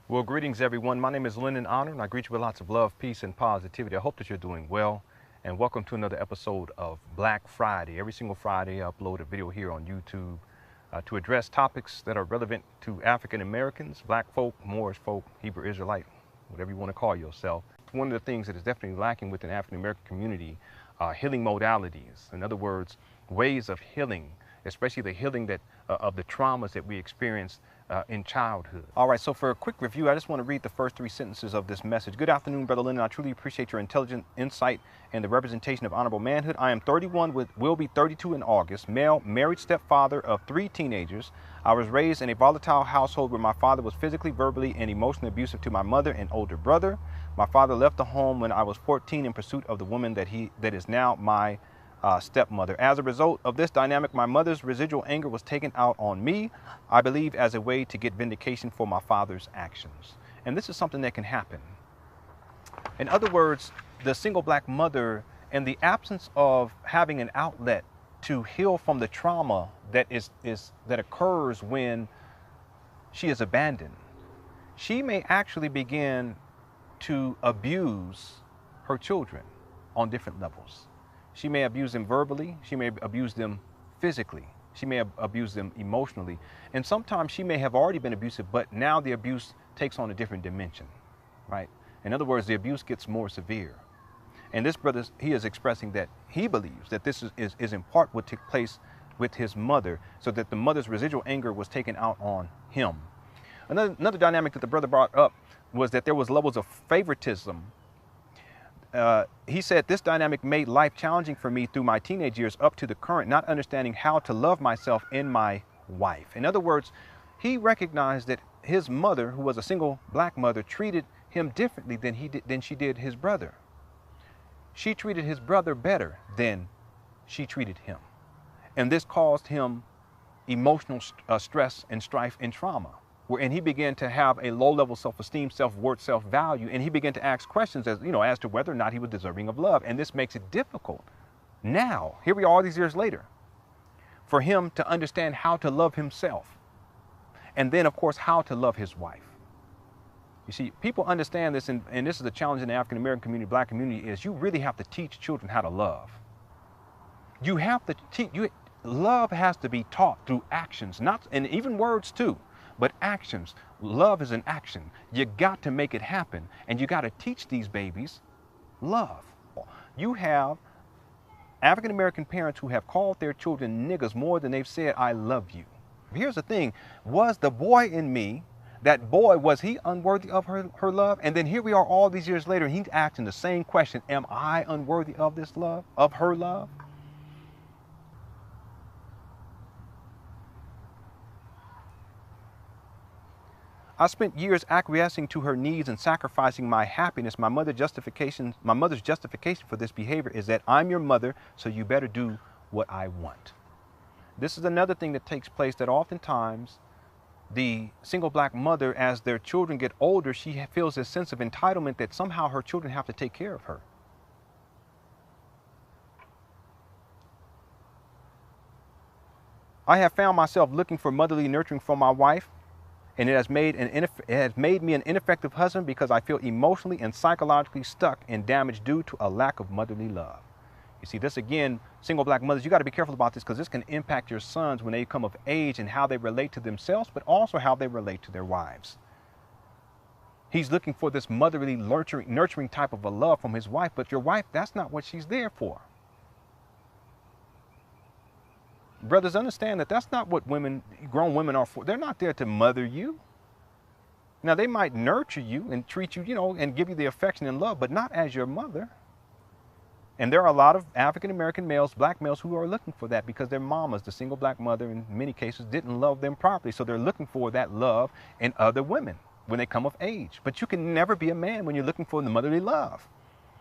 Well, greetings everyone. My name is Lenon and I greet you with lots of love, peace, and positivity. I hope that you're doing well, and welcome to another episode of Black Friday. Every single Friday, I upload a video here on YouTube to address topics that are relevant to African Americans, Black folk, Moorish folk, Hebrew Israelite, whatever you want to call yourself. One of the things that is definitely lacking within the African American community are healing modalities. In other words, ways of healing, especially the healing that of the traumas that we experienced in childhood. All right, so for a quick review, I just want to read the first three sentences of this message. Good afternoon, Brother Lenon. I truly appreciate your intelligent insight and the representation of honorable manhood. I am 31, will be 32 in August, male, married stepfather of 3 teenagers. I was raised in a volatile household where my father was physically, verbally, and emotionally abusive to my mother and older brother. My father left the home when I was 14 in pursuit of the woman that is now my stepmother. As a result of this dynamic, my mother's residual anger was taken out on me, I believe, as a way to get vindication for my father's actions. And this is something that can happen. In other words, the single black mother, in the absence of having an outlet to heal from the trauma that occurs when she is abandoned, she may actually begin to abuse her children on different levels. She may abuse them verbally, she may abuse them physically, she may abuse them emotionally, and sometimes she may have already been abusive, but now the abuse takes on a different dimension, right? In other words, the abuse gets more severe. And this brother, he is expressing that he believes that this is in part what took place with his mother, so that the mother's residual anger was taken out on him. Another dynamic that the brother brought up was that there was levels of favoritism. He said this dynamic made life challenging for me through my teenage years up to the current, not understanding how to love myself and my wife. In other words, he recognized that his mother, who was a single black mother, treated him differently than she did his brother. She treated his brother better than she treated him. And this caused him emotional stress and strife and trauma, wherein he began to have a low-level self-esteem, self-worth, self-value, and he began to ask questions as to whether or not he was deserving of love. And this makes it difficult now, here we are all these years later, for him to understand how to love himself, and then, of course, how to love his wife. You see, people understand this, and this is a challenge in the African-American community, black community, is you really have to teach children how to love. You have to teach, love has to be taught through actions, and even words too. But actions. Love is an action. You got to make it happen. And you got to teach these babies love. You have African-American parents who have called their children niggas more than they've said, I love you. Here's the thing. Was the boy in me, that boy, was he unworthy of her love? And then here we are all these years later, and he's asking the same question. Am I unworthy of this love, of her love? I spent years acquiescing to her needs and sacrificing my happiness. My mother's justification for this behavior is that I'm your mother, so you better do what I want. This is another thing that takes place, that oftentimes the single black mother, as their children get older, she feels a sense of entitlement that somehow her children have to take care of her. I have found myself looking for motherly nurturing from my wife, and it has made me an ineffective husband because I feel emotionally and psychologically stuck and damaged due to a lack of motherly love. You see, this again, single black mothers, you got to be careful about this, because this can impact your sons when they come of age and how they relate to themselves, but also how they relate to their wives. He's looking for this motherly, nurturing type of a love from his wife, but your wife, that's not what she's there for. Brothers, understand that that's not what grown women are for. They're not there to mother you. Now, they might nurture you and treat you, and give you the affection and love, but not as your mother. And there are a lot of African-American males, black males, who are looking for that because their mamas, the single black mother, in many cases, didn't love them properly. So they're looking for that love in other women when they come of age. But you can never be a man when you're looking for the motherly love,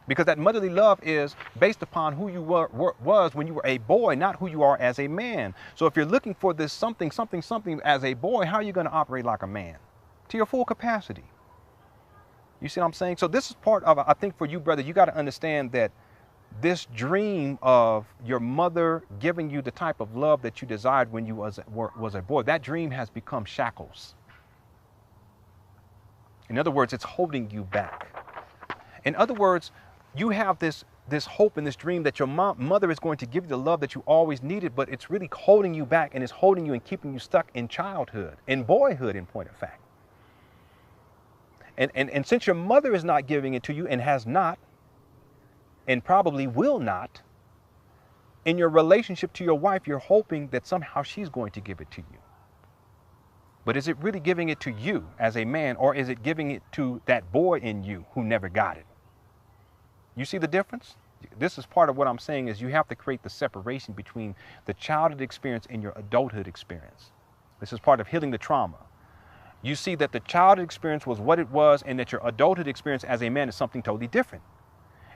because that motherly love is based upon who you was when you were a boy, not who you are as a man. So if you're looking for this something as a boy, how are you going to operate like a man to your full capacity? You see what I'm saying? So this is part of, I think, for you, brother, you got to understand that this dream of your mother giving you the type of love that you desired when you was a boy, that dream has become shackles. In other words, it's holding you back. In other words, you have this hope and this dream that your mother is going to give you the love that you always needed, but it's really holding you back, and it's holding you and keeping you stuck in childhood, in boyhood, in point of fact. And since your mother is not giving it to you, and has not, and probably will not, in your relationship to your wife, you're hoping that somehow she's going to give it to you. But is it really giving it to you as a man, or is it giving it to that boy in you who never got it? You see the difference? This is part of what I'm saying, is you have to create the separation between the childhood experience and your adulthood experience. This is part of healing the trauma. You see that the childhood experience was what it was, and that your adulthood experience as a man is something totally different.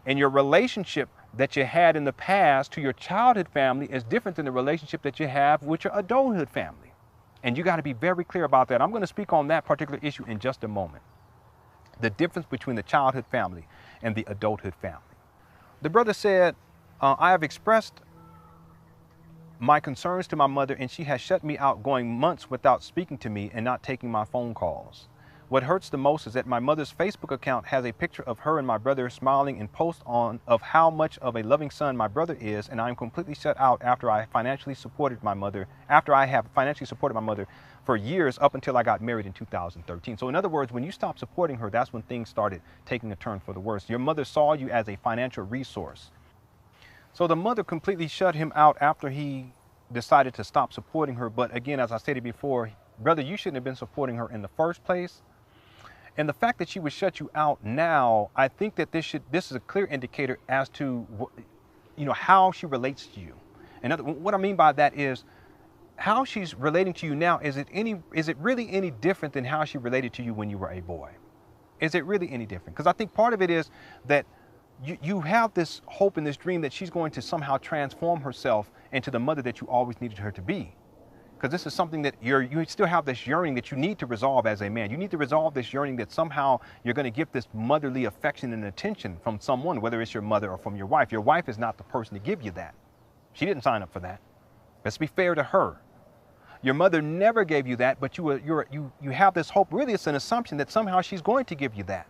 And your relationship that you had in the past to your childhood family is different than the relationship that you have with your adulthood family. And you got to be very clear about that. I'm going to speak on that particular issue in just a moment. The difference between the childhood family and the adulthood family. The brother said, I have expressed my concerns to my mother, and she has shut me out, going months without speaking to me and not taking my phone calls. What hurts the most is that my mother's Facebook account has a picture of her and my brother smiling and post on of how much of a loving son my brother is, and I am completely shut out after I have financially supported my mother for years, up until I got married in 2013. So in other words, when you stopped supporting her, that's when things started taking a turn for the worse. Your mother saw you as a financial resource. So the mother completely shut him out after he decided to stop supporting her. But again, as I stated before, brother, you shouldn't have been supporting her in the first place. And the fact that she would shut you out now, I think that this is a clear indicator as to, how she relates to you. And what I mean by that is, how she's relating to you now, is it really any different than how she related to you when you were a boy? Is it really any different? Because I think part of it is that you have this hope and this dream that she's going to somehow transform herself into the mother that you always needed her to be. Because this is something that you still have this yearning that you need to resolve as a man. You need to resolve this yearning that somehow you're going to get this motherly affection and attention from someone, whether it's your mother or from your wife. Your wife is not the person to give you that. She didn't sign up for that. Let's be fair to her. Your mother never gave you that, but you have this hope. Really, it's an assumption that somehow she's going to give you that.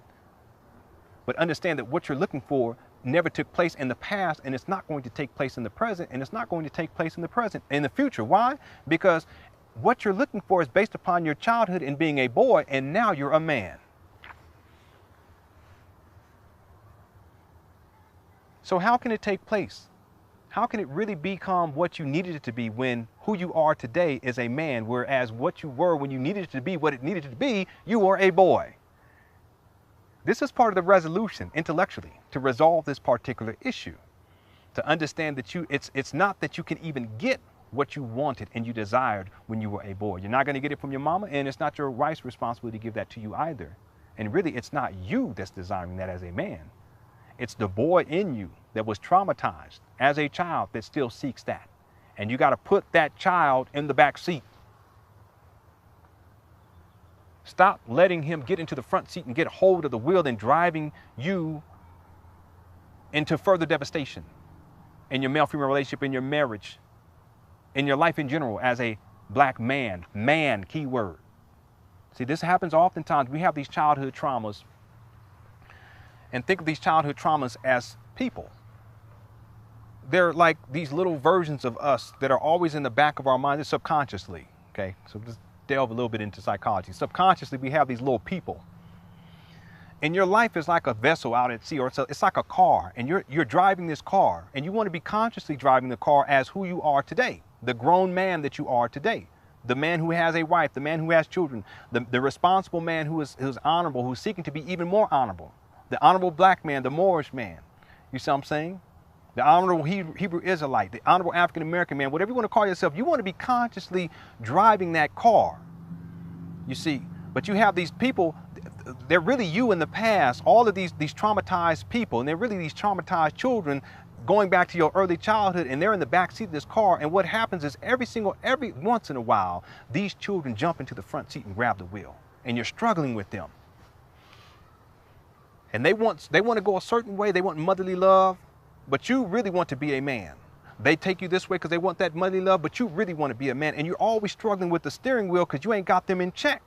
But understand that what you're looking for never took place in the past, and it's not going to take place in the present, and it's not going to take place in the future. Why? Because what you're looking for is based upon your childhood and being a boy, and now you're a man. So how can it take place? How can it really become what you needed it to be when who you are today is a man, whereas what you were when you needed it to be what it needed to be, you were a boy? This is part of the resolution intellectually to resolve this particular issue, to understand that it's not that you can even get what you wanted and you desired when you were a boy. You're not going to get it from your mama, and it's not your wife's responsibility to give that to you either. And really, it's not you that's desiring that as a man. It's the boy in you that was traumatized as a child that still seeks that. And you got to put that child in the back seat. Stop letting him get into the front seat and get hold of the wheel and driving you into further devastation in your male-female relationship, in your marriage, in your life in general as a black man. Man, key word. See, this happens oftentimes. We have these childhood traumas, and think of these childhood traumas as people. They're like these little versions of us that are always in the back of our minds subconsciously. Okay, so just delve a little bit into psychology. Subconsciously, we have these little people. And your life is like a vessel out at sea, or it's like a car, and you're driving this car, and you want to be consciously driving the car as who you are today, the grown man that you are today, the man who has a wife, the man who has children, the responsible man who's honorable, who's seeking to be even more honorable, the honorable black man, the Moorish man. You see what I'm saying? The honorable Hebrew Israelite, the honorable African American man, whatever you want to call yourself, you want to be consciously driving that car. You see, but you have these people, they're really you in the past, all of these traumatized people, and they're really these traumatized children going back to your early childhood, and they're in the back seat of this car. And what happens is every once in a while, these children jump into the front seat and grab the wheel, and you're struggling with them. And they want to go a certain way. They want motherly love, but you really want to be a man. They take you this way because they want that motherly love, but you really want to be a man. And you're always struggling with the steering wheel because you ain't got them in check.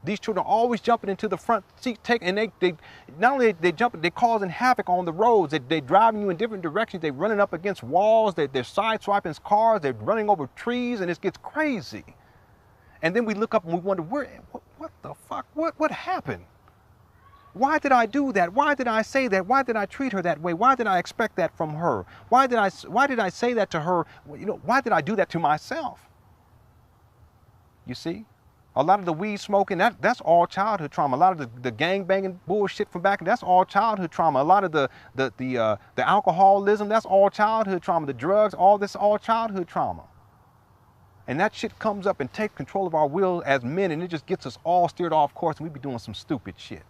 These children are always jumping into the front seat, and they not only they jumping, they're causing havoc on the roads. They're driving you in different directions. They're running up against walls. They're sideswiping cars. They're running over trees, and it gets crazy. And then we look up and we wonder, what the fuck? What happened? Why did I do that? Why did I say that? Why did I treat her that way? Why did I expect that from her? Why did I say that to her? You know, why did I do that to myself? You see? A lot of the weed smoking, that's all childhood trauma. A lot of the gang banging bullshit from back, that's all childhood trauma. A lot of the alcoholism, that's all childhood trauma. The drugs, all this, all childhood trauma. And that shit comes up and takes control of our will as men, and it just gets us all steered off course, and we be doing some stupid shit.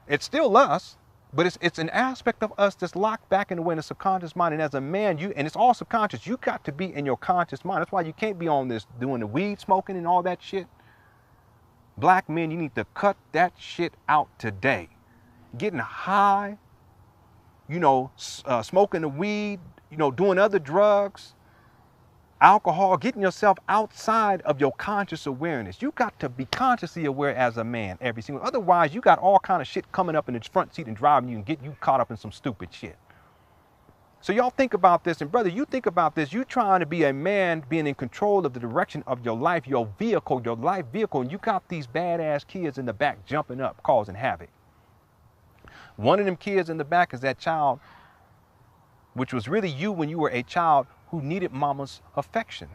It's still us, but it's an aspect of us that's locked back in the way in the subconscious mind. And as a man, and it's all subconscious, you got to be in your conscious mind. That's why you can't be on this doing the weed smoking and all that shit. Black men, you need to cut that shit out today. Getting high, you know, smoking the weed, you know, doing other drugs, alcohol, getting yourself outside of your conscious awareness. You got to be consciously aware as a man every single. Otherwise, you got all kind of shit coming up in the front seat and driving you and get you caught up in some stupid shit. So y'all think about this, and brother, you think about this. You trying to be a man, being in control of the direction of your life, your vehicle, your life vehicle, and you got these badass kids in the back jumping up, causing havoc. One of them kids in the back is that child, which was really you when you were a child, who needed mama's affection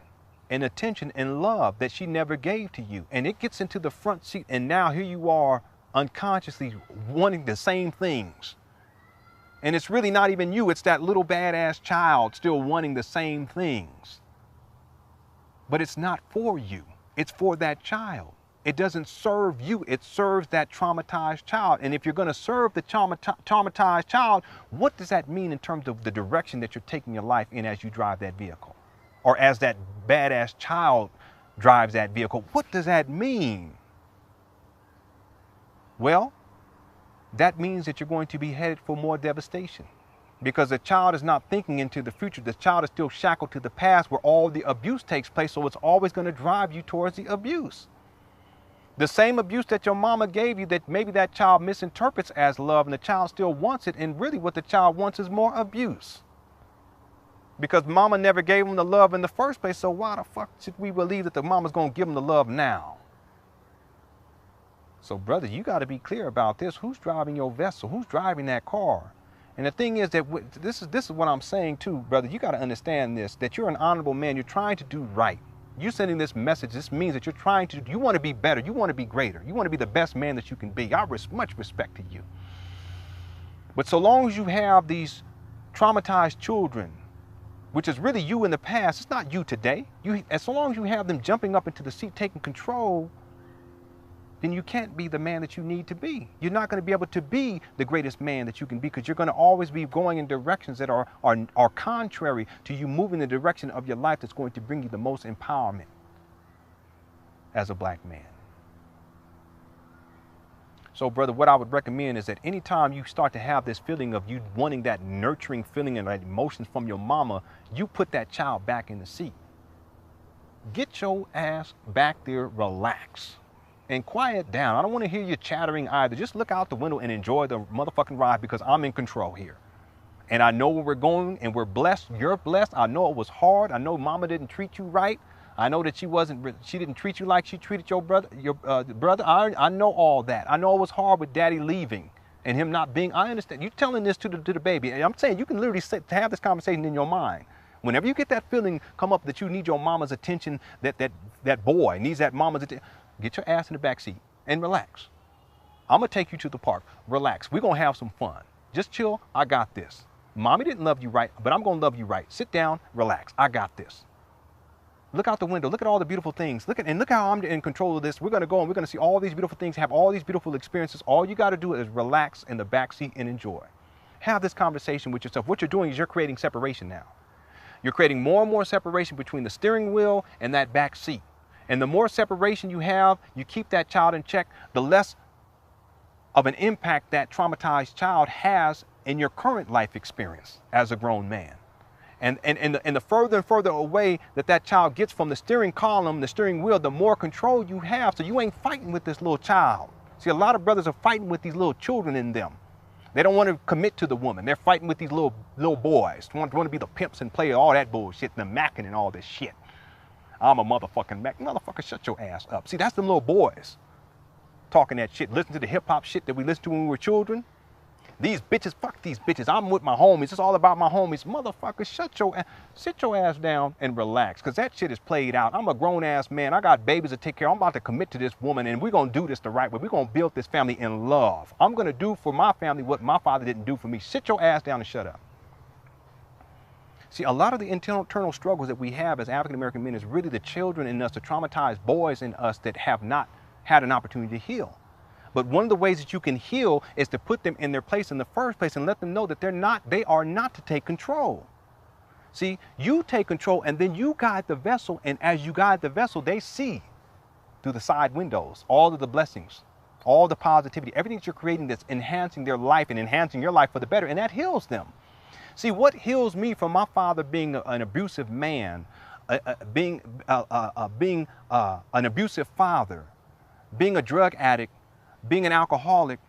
and attention and love that she never gave to you. And it gets into the front seat, and now here you are unconsciously wanting the same things. And it's really not even you, it's that little badass child still wanting the same things. But it's not for you, it's for that child. It doesn't serve you, it serves that traumatized child. And if you're going to serve the traumatized child, what does that mean in terms of the direction that you're taking your life in as you drive that vehicle? Or as that badass child drives that vehicle? What does that mean? Well, that means that you're going to be headed for more devastation. Because the child is not thinking into the future. The child is still shackled to the past where all the abuse takes place. So it's always going to drive you towards the abuse. The same abuse that your mama gave you that maybe that child misinterprets as love, and the child still wants it, and really what the child wants is more abuse. Because mama never gave him the love in the first place, so why the fuck should we believe that the mama's going to give him the love now? So brother, you got to be clear about this. Who's driving your vessel? Who's driving that car? And the thing is that this is what I'm saying too, brother. You got to understand this, that you're an honorable man. You're trying to do right. You're sending this message. This means that you want to be better. You want to be greater. You want to be the best man that you can be. I much respect to you. But so long as you have these traumatized children, which is really you in the past, it's not you today. So long as you have them jumping up into the seat, taking control, then you can't be the man that you need to be. You're not going to be able to be the greatest man that you can be, because you're going to always be going in directions that are contrary to you moving the direction of your life that's going to bring you the most empowerment as a black man. So brother, what I would recommend is that anytime you start to have this feeling of you wanting that nurturing feeling and that emotions from your mama, you put that child back in the seat. Get your ass back there, relax. And quiet down. I don't want to hear you chattering either. Just look out the window and enjoy the motherfucking ride, because I'm in control here. And I know where we're going, and we're blessed. You're blessed. I know it was hard. I know mama didn't treat you right. I know that she didn't treat you like she treated your brother. I know all that. I know it was hard with daddy leaving and him not being. I understand. You're telling this to the baby. And I'm saying you can literally have this conversation in your mind. Whenever you get that feeling come up that you need your mama's attention, that boy needs that mama's attention, get your ass in the back seat and relax. I'm going to take you to the park. Relax. We're going to have some fun. Just chill. I got this. Mommy didn't love you right, but I'm going to love you right. Sit down. Relax. I got this. Look out the window. Look at all the beautiful things. Look how I'm in control of this. We're going to go and we're going to see all these beautiful things, have all these beautiful experiences. All you got to do is relax in the back seat and enjoy. Have this conversation with yourself. What you're doing is you're creating separation now. You're creating more and more separation between the steering wheel and that back seat. And the more separation you have, you keep that child in check, the less of an impact that traumatized child has in your current life experience as a grown man. And the further and further away that child gets from the steering column, the steering wheel, the more control you have. So you ain't fighting with this little child. See, a lot of brothers are fighting with these little children in them. They don't want to commit to the woman. They're fighting with these little boys. Want to be the pimps and play all that bullshit, and the macking and all this shit. I'm a motherfucking Mac. Motherfucker, shut your ass up. See, that's them little boys talking that shit. Listen to the hip hop shit that we listened to when we were children. These bitches, fuck these bitches. I'm with my homies. It's all about my homies. Motherfucker, sit your ass down and relax, because that shit is played out. I'm a grown ass man. I got babies to take care of. I'm about to commit to this woman, and we're going to do this the right way. We're going to build this family in love. I'm going to do for my family what my father didn't do for me. Sit your ass down and shut up. See, a lot of the internal struggles that we have as African-American men is really the children in us, the traumatized boys in us that have not had an opportunity to heal. But one of the ways that you can heal is to put them in their place in the first place and let them know that they are not to take control. See, you take control and then you guide the vessel, and as you guide the vessel, they see through the side windows all of the blessings, all the positivity, everything that you're creating that's enhancing their life and enhancing your life for the better, and that heals them. See, what heals me from my father being an abusive man, being an abusive father, being a drug addict, being an alcoholic,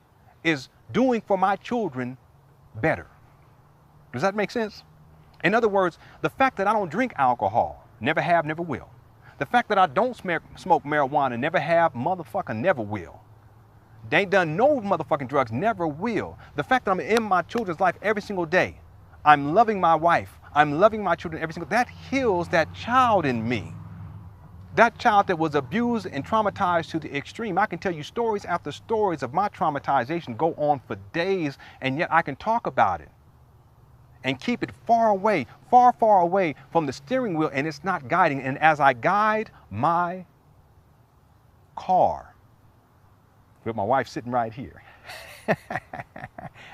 is doing for my children better. Does that make sense? In other words, the fact that I don't drink alcohol, never have, never will. The fact that I don't smoke marijuana, never have, motherfucker, never will. They ain't done no motherfucking drugs, never will. The fact that I'm in my children's life every single day, I'm loving my wife, I'm loving my children every single day, that heals that child in me. That child that was abused and traumatized to the extreme. I can tell you stories after stories of my traumatization, go on for days, and yet I can talk about it and keep it far away, far, far away from the steering wheel, and it's not guiding. And as I guide my car, with my wife sitting right here,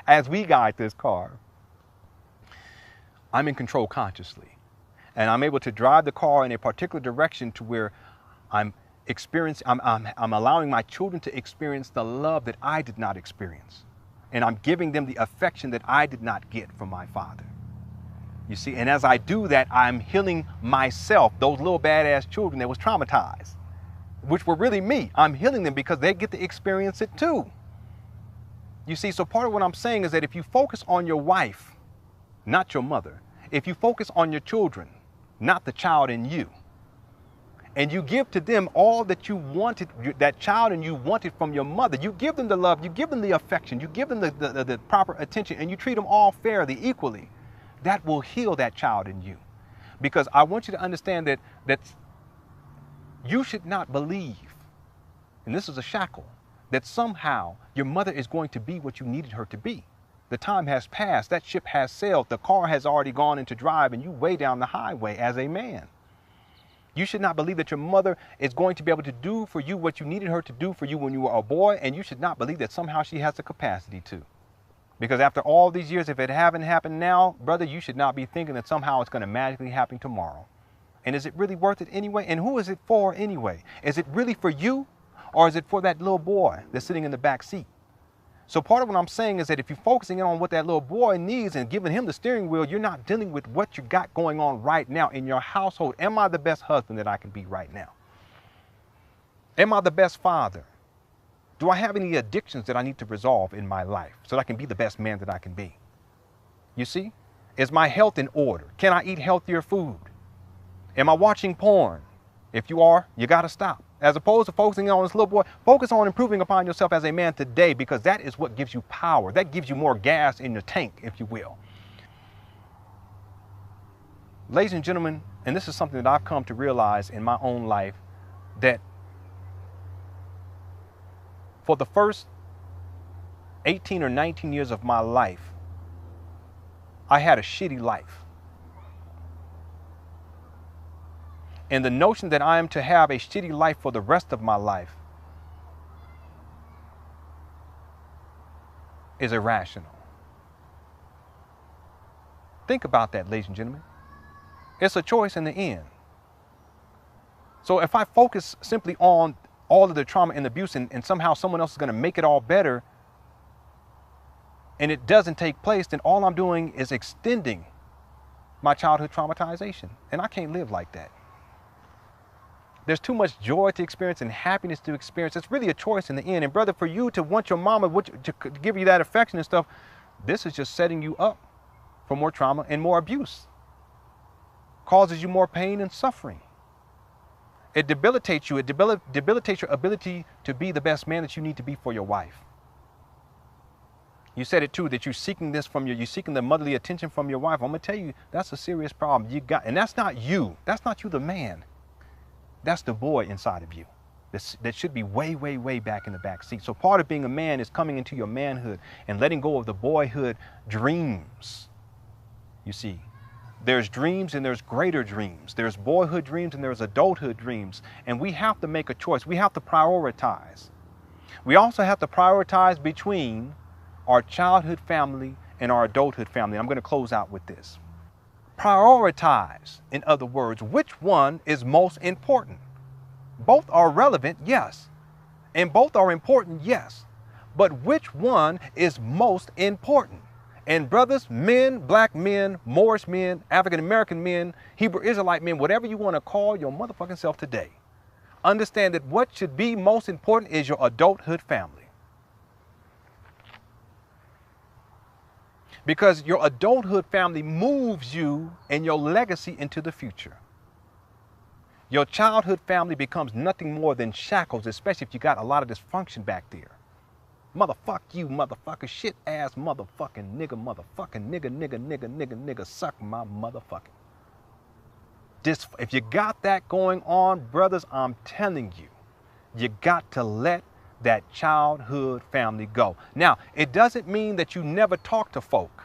as we guide this car, I'm in control consciously. And I'm able to drive the car in a particular direction to where I'm allowing my children to experience the love that I did not experience. And I'm giving them the affection that I did not get from my father. You see, and as I do that, I'm healing myself, those little badass children that was traumatized, which were really me. I'm healing them because they get to experience it too. You see, so part of what I'm saying is that if you focus on your wife, not your mother, if you focus on your children, not the child in you, and you give to them all that you wanted, that child and you wanted from your mother, you give them the love, you give them the affection, you give them the proper attention, and you treat them all fairly, equally, that will heal that child in you. Because I want you to understand that you should not believe, and this is a shackle, that somehow your mother is going to be what you needed her to be. The time has passed, that ship has sailed, the car has already gone into drive, and you way down the highway as a man. You should not believe that your mother is going to be able to do for you what you needed her to do for you when you were a boy, and you should not believe that somehow she has the capacity to. Because after all these years, if it haven't happened now, brother, you should not be thinking that somehow it's going to magically happen tomorrow. And is it really worth it anyway? And who is it for anyway? Is it really for you, or is it for that little boy that's sitting in the back seat? So part of what I'm saying is that if you're focusing on what that little boy needs and giving him the steering wheel, you're not dealing with what you got going on right now in your household. Am I the best husband that I can be right now? Am I the best father? Do I have any addictions that I need to resolve in my life so that I can be the best man that I can be? You see? Is my health in order? Can I eat healthier food? Am I watching porn? If you are, you got to stop. As opposed to focusing on this little boy, focus on improving upon yourself as a man today, because that is what gives you power. That gives you more gas in your tank, if you will. Ladies and gentlemen, and this is something that I've come to realize in my own life, that for the first 18 or 19 years of my life, I had a shitty life. And the notion that I am to have a shitty life for the rest of my life is irrational. Think about that, ladies and gentlemen. It's a choice in the end. So if I focus simply on all of the trauma and abuse and somehow someone else is going to make it all better, and it doesn't take place, then all I'm doing is extending my childhood traumatization. And I can't live like that. There's too much joy to experience and happiness to experience. It's really a choice in the end. And brother, for you to want your mama to give you that affection and stuff, this is just setting you up for more trauma and more abuse. Causes you more pain and suffering. It debilitates you. It debilitates your ability to be the best man that you need to be for your wife. You said it too, that you're seeking this from you're seeking the motherly attention from your wife. I'm gonna tell you, that's a serious problem. And that's not you. That's not you, the man. That's the boy inside of you. That should be way, way, way back in the back seat. So part of being a man is coming into your manhood and letting go of the boyhood dreams. You see, there's dreams and there's greater dreams. There's boyhood dreams and there's adulthood dreams. And we have to make a choice. We have to prioritize. We also have to prioritize between our childhood family and our adulthood family. I'm going to close out with this. Prioritize, in other words, which one is most important. Both are relevant, yes. And both are important, yes. But which one is most important? And brothers, men, black men, Moorish men, African American men, Hebrew Israelite men, whatever you want to call your motherfucking self today, understand that what should be most important is your adulthood family. Because your adulthood family moves you and your legacy into the future. Your childhood family becomes nothing more than shackles, especially if you got a lot of dysfunction back there. Motherfuck you, motherfucker, shit ass motherfucking nigga, motherfucking nigga, suck my motherfucking. If you got that going on, brothers, I'm telling you, you got to let that childhood family go. Now, it doesn't mean that you never talk to folk.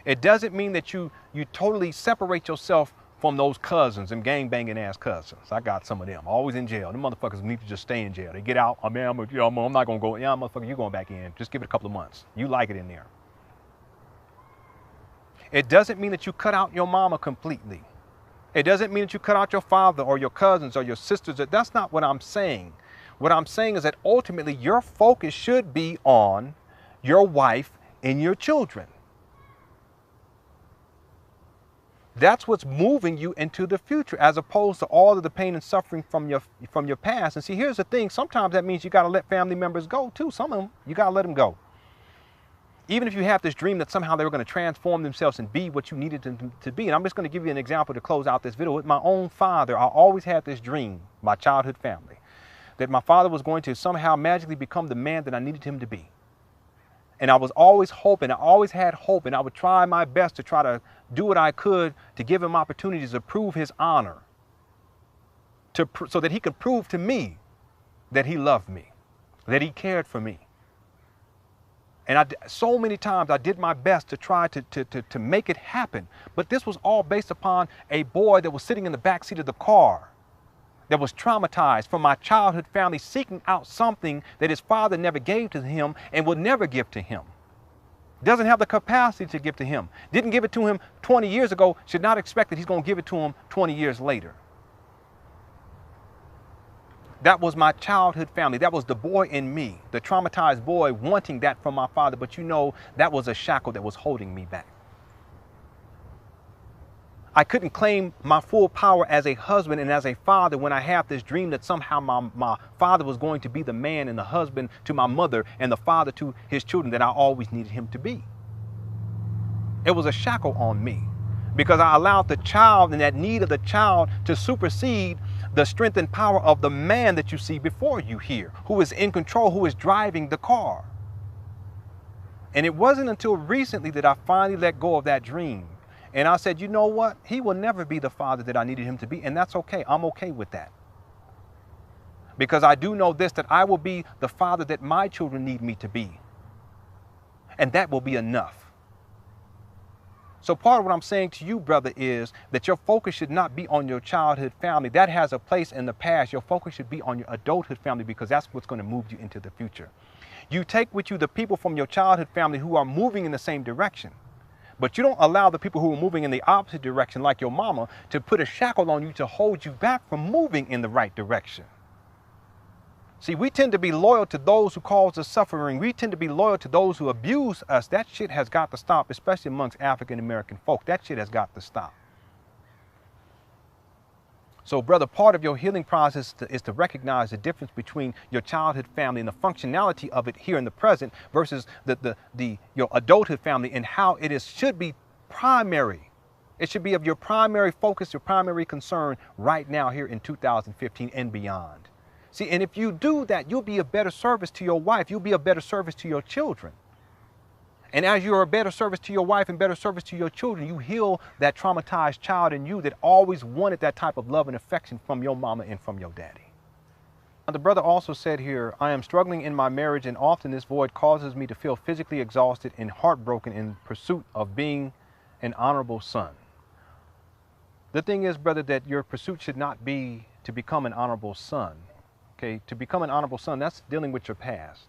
It doesn't mean that you totally separate yourself from those cousins and gang-banging ass cousins. I got some of them, always in jail. Them motherfuckers need to just stay in jail. They get out, I mean, I'm not gonna go, yeah, motherfucker, you're going back in. Just give it a couple of months. You like it in there. It doesn't mean that you cut out your mama completely. It doesn't mean that you cut out your father or your cousins or your sisters. That's not what I'm saying. What I'm saying is that ultimately your focus should be on your wife and your children. That's what's moving you into the future, as opposed to all of the pain and suffering from your past. And see, here's the thing. Sometimes that means you got to let family members go too. Some of them, you got to let them go. Even if you have this dream that somehow they were going to transform themselves and be what you needed them to be. And I'm just going to give you an example to close out this video. With my own father, I always had this dream, my childhood family, that my father was going to somehow magically become the man that I needed him to be. And I was always hoping, I always had hope, and I would try my best to try to do what I could to give him opportunities to prove his honor, so that he could prove to me that he loved me, that he cared for me. And so many times I did my best to try to make it happen. But this was all based upon a boy that was sitting in the back seat of the car, that was traumatized from my childhood family, seeking out something that his father never gave to him and would never give to him. Doesn't have the capacity to give to him. Didn't give it to him 20 years ago, should not expect that he's going to give it to him 20 years later. That was my childhood family. That was the boy in me, the traumatized boy wanting that from my father. But you know, that was a shackle that was holding me back. I couldn't claim my full power as a husband and as a father when I had this dream that somehow my father was going to be the man and the husband to my mother and the father to his children that I always needed him to be. It was a shackle on me because I allowed the child and that need of the child to supersede the strength and power of the man that you see before you here, who is in control, who is driving the car. And it wasn't until recently that I finally let go of that dream. And I said, you know what? He will never be the father that I needed him to be. And that's okay. I'm okay with that. Because I do know this, that I will be the father that my children need me to be. And that will be enough. So part of what I'm saying to you, brother, is that your focus should not be on your childhood family. That has a place in the past. Your focus should be on your adulthood family, because that's what's going to move you into the future. You take with you the people from your childhood family who are moving in the same direction. But you don't allow the people who are moving in the opposite direction, like your mama, to put a shackle on you to hold you back from moving in the right direction. See, we tend to be loyal to those who cause us suffering. We tend to be loyal to those who abuse us. That shit has got to stop, especially amongst African American folk. That shit has got to stop. So, brother, part of your healing process is to recognize the difference between your childhood family and the functionality of it here in the present versus your adulthood family, and how should be primary. It should be of your primary focus, your primary concern right now here in 2015 and beyond. See, and if you do that, you'll be a better service to your wife. You'll be a better service to your children. And as you're a better service to your wife and better service to your children, you heal that traumatized child in you that always wanted that type of love and affection from your mama and from your daddy. Now, the brother also said here, I am struggling in my marriage, and often this void causes me to feel physically exhausted and heartbroken in pursuit of being an honorable son. The thing is, brother, that your pursuit should not be to become an honorable son. Okay, to become an honorable son, that's dealing with your past.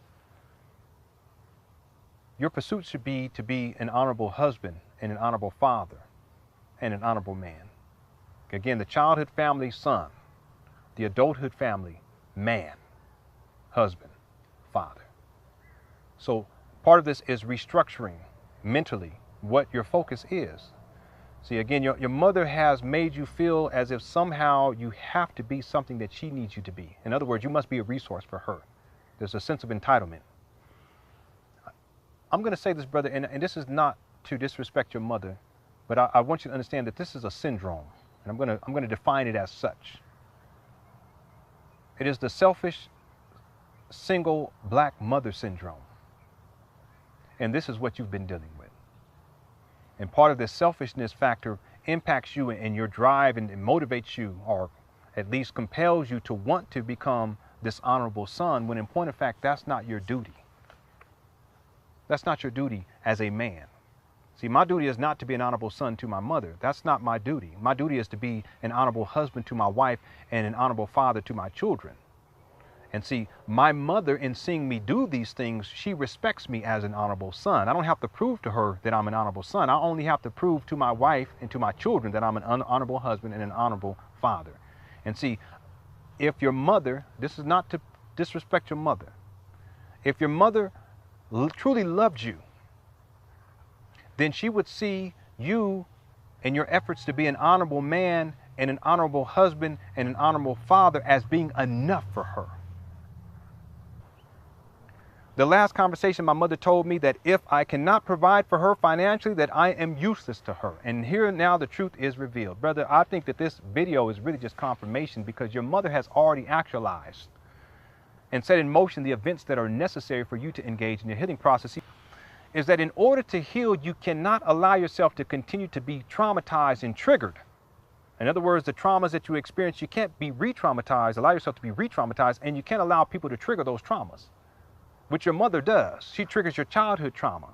Your pursuit should be to be an honorable husband and an honorable father and an honorable man. Again, the childhood family, son. The adulthood family, man, husband, father. So part of this is restructuring mentally what your focus is. See, again, your mother has made you feel as if somehow you have to be something that she needs you to be. In other words, you must be a resource for her. There's a sense of entitlement. I'm going to say this, brother, and this is not to disrespect your mother, but I want you to understand that this is a syndrome, and I'm going to define it as such. It is the selfish, single black mother syndrome, and this is what you've been dealing with. And part of this selfishness factor impacts you and your drive and motivates you, or at least compels you to want to become this honorable son, when in point of fact, that's not your duty. That's not your duty as a man. See, my duty is not to be an honorable son to my mother. That's not my duty. My duty is to be an honorable husband to my wife and an honorable father to my children. And see, my mother, in seeing me do these things, she respects me as an honorable son. I don't have to prove to her that I'm an honorable son. I only have to prove to my wife and to my children that I'm an honorable husband and an honorable father. And see, if your mother, this is not to disrespect your mother, if your mother truly loved you, then she would see you and your efforts to be an honorable man and an honorable husband and an honorable father as being enough for her. The last conversation, my mother told me that if I cannot provide for her financially, that I am useless to her. And here now the truth is revealed. Brother, I think that this video is really just confirmation, because your mother has already actualized and set in motion the events that are necessary for you to engage in your healing process. Is that in order to heal, you cannot allow yourself to continue to be traumatized and triggered. In other words, the traumas that you experience, you can't be re-traumatized, allow yourself to be re-traumatized, and you can't allow people to trigger those traumas, which your mother does. She triggers your childhood trauma.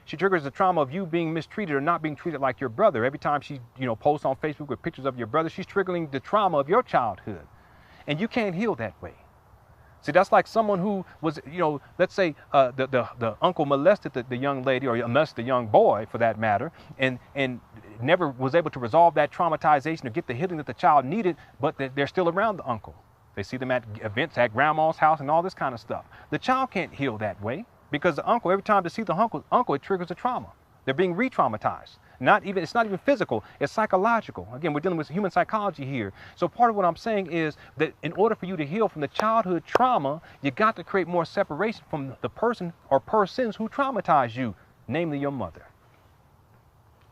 She triggers the trauma of you being mistreated or not being treated like your brother. Every time she, posts on Facebook with pictures of your brother, she's triggering the trauma of your childhood. And you can't heal that way. See, that's like someone who was, let's say the uncle molested the young lady, or molested the young boy for that matter, and never was able to resolve that traumatization or get the healing that the child needed, but they're still around the uncle. They see them at events at grandma's house and all this kind of stuff. The child can't heal that way, because the uncle, every time they see the uncle, it triggers a trauma. They're being re-traumatized. It's not even physical, it's psychological. Again, we're dealing with human psychology here. So part of what I'm saying is that in order for you to heal from the childhood trauma, you got to create more separation from the person or persons who traumatized you, namely your mother.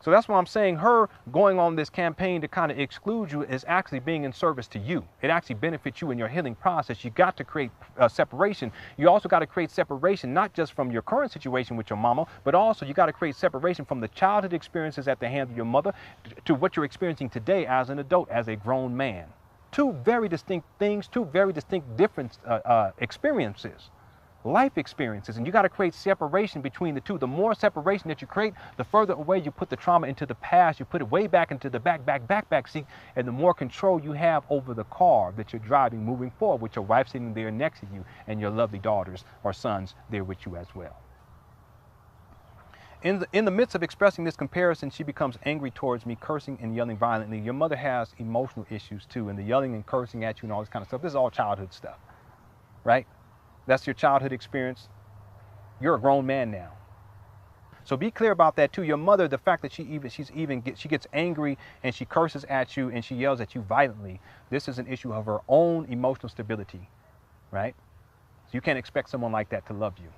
So that's why I'm saying her going on this campaign to kind of exclude you is actually being in service to you. It actually benefits you in your healing process. You got to create separation. You also got to create separation, not just from your current situation with your mama, but also you got to create separation from the childhood experiences at the hands of your mother to what you're experiencing today as an adult, as a grown man. Two very distinct things, two very distinct different experiences. Life experiences, and you got to create separation between the two. The more separation that you create, the further away you put the trauma into the past. You put it way back into the back seat, and the more control you have over the car that you're driving moving forward, with your wife sitting there next to you and your lovely daughters or sons there with you as well. In the midst of expressing this comparison, she becomes angry towards me, cursing and yelling violently. Your mother has emotional issues too, and the yelling and cursing at you and all this kind of stuff, this is all childhood stuff, right? That's your childhood experience. You're a grown man now. So be clear about that too. Your mother, the fact that she gets angry and she curses at you and she yells at you violently, this is an issue of her own emotional stability, right? So you can't expect someone like that to love you.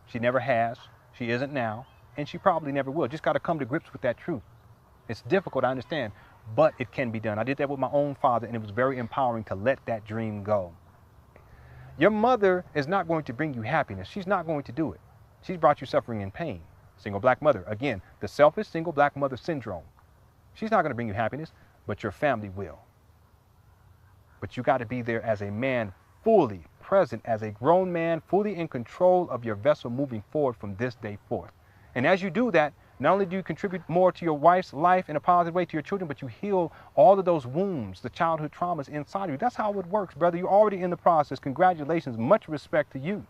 She never has, she isn't now, and she probably never will. Just got to come to grips with that truth. It's difficult, I understand, but it can be done. I did that with my own father, and it was very empowering to let that dream go. Your mother is not going to bring you happiness. She's not going to do it. She's brought you suffering and pain. Single black mother. Again, the selfish single black mother syndrome. She's not going to bring you happiness, but your family will. But you got to be there as a man, fully present, as a grown man, fully in control of your vessel moving forward from this day forth. And as you do that, not only do you contribute more to your wife's life in a positive way, to your children, but you heal all of those wounds, the childhood traumas inside of you. That's how it works, brother. You're already in the process. Congratulations. Much respect to you.